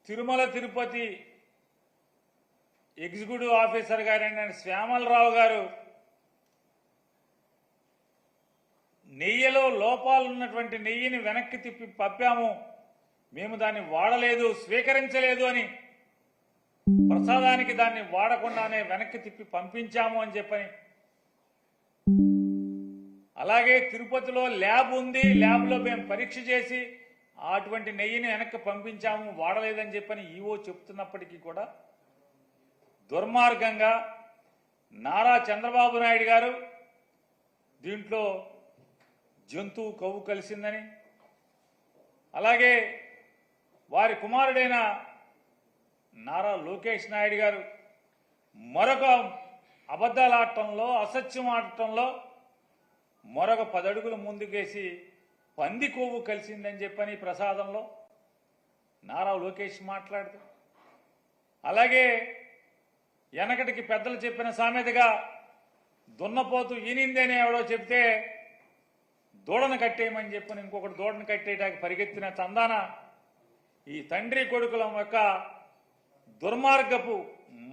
Tirumala Tirupati executive officer గారైన శ్యామలరావు గారు నెయ్యిలో లోపాలున్నటువంటి నెయ్యిని వెనక్కి తిప్పి పంపాము, మేము దాన్ని వాడలేదు, స్వీకరించలేదు అని, ప్రసాదానికి దాన్ని వాడకుండానే వెనక్కి తిప్పి పంపించాము అని చెప్పని, అలాగే తిరుపతిలో ల్యాబ్ ఉంది, ల్యాబ్లో మేము పరీక్ష చేసి అటువంటి నెయ్యిని వెనక్కి పంపించాము, వాడలేదని చెప్పని ఈవో చెప్తున్నప్పటికీ కూడా దుర్మార్గంగా నారా చంద్రబాబు నాయుడు గారు దీంట్లో జంతువు కొవ్వు కలిసిందని, అలాగే వారి కుమారుడైన నారా లోకేష్ నాయుడు గారు మరొక అబద్ధాలు ఆడటంలో, అసత్యం ఆడటంలో మరొక 10 అడుగులు ముందుకేసి పంది కొవ్వు కలిసిందని చెప్పని ప్రసాదంలో నారా లోకేష్ మాట్లాడుతూ, అలాగే వెనకటికి పెద్దలు చెప్పిన సామెతగా దున్నపోతు ఈనిందేనే ఎవడో చెప్తే దూడను కట్టేయమని చెప్పని ఇంకొకటి దూడను కట్టేయడానికి పరిగెత్తిన చందాన ఈ తండ్రి కొడుకుల యొక్క దుర్మార్గపు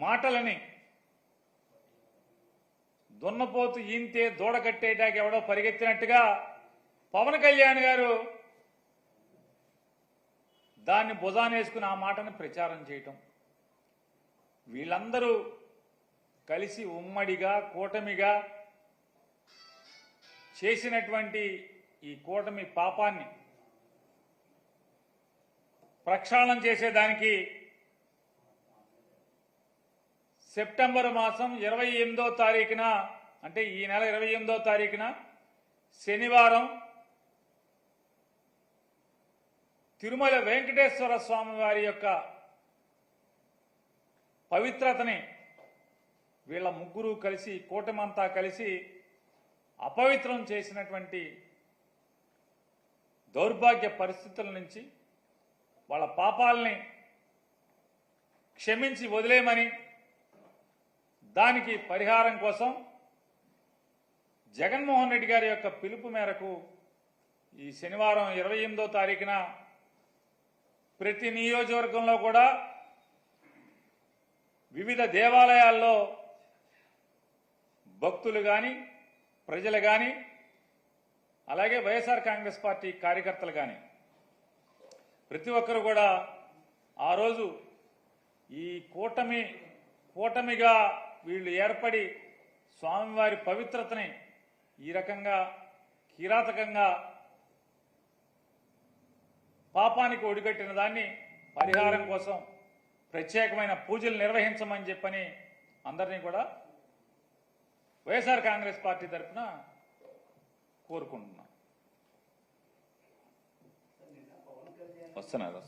మాటలని, దున్నపోతు ఈంతే దూడ కట్టేయడానికి ఎవడో పరిగెత్తినట్టుగా పవన్ కళ్యాణ్ గారు దాన్ని భుజానేసుకుని ఆ మాటను ప్రచారం చేయటం, వీళ్ళందరూ కలిసి ఉమ్మడిగా కూటమిగా చేసినటువంటి ఈ కూటమి పాపాన్ని ప్రక్షాళన చేసేదానికి సెప్టెంబర్ మాసం 28వ తారీఖున, అంటే ఈ నెల 28వ తారీఖున శనివారం తిరుమల వెంకటేశ్వర స్వామి వారి యొక్క పవిత్రతని వీళ్ళ ముగ్గురు కలిసి, కూటమంతా కలిసి అపవిత్రం చేసినటువంటి దౌర్భాగ్య పరిస్థితుల నుంచి వాళ్ళ పాపాలని క్షమించి వదిలేయమని, దానికి పరిహారం కోసం జగన్మోహన్ రెడ్డి గారి యొక్క పిలుపు మేరకు ఈ శనివారం 28వ తారీఖున ప్రతి నియోజకవర్గంలో కూడా వివిధ దేవాలయాల్లో భక్తులు కానీ, ప్రజలు కానీ, అలాగే వైఎస్ఆర్ కాంగ్రెస్ పార్టీ కార్యకర్తలు కానీ ప్రతి ఒక్కరు కూడా ఆ రోజు ఈ కూటమిగా వీళ్ళు ఏర్పడి స్వామివారి పవిత్రతని ఈ రకంగా కిరాతకంగా పాపానికి ఒడిగట్టిన దాన్ని పరిహారం కోసం ప్రత్యేకమైన పూజలు నిర్వహించమని చెప్పని అందరినీ కూడా వైఎస్ఆర్ కాంగ్రెస్ పార్టీ తరఫున కోరుకుంటున్నాం. వస్తున్నారు.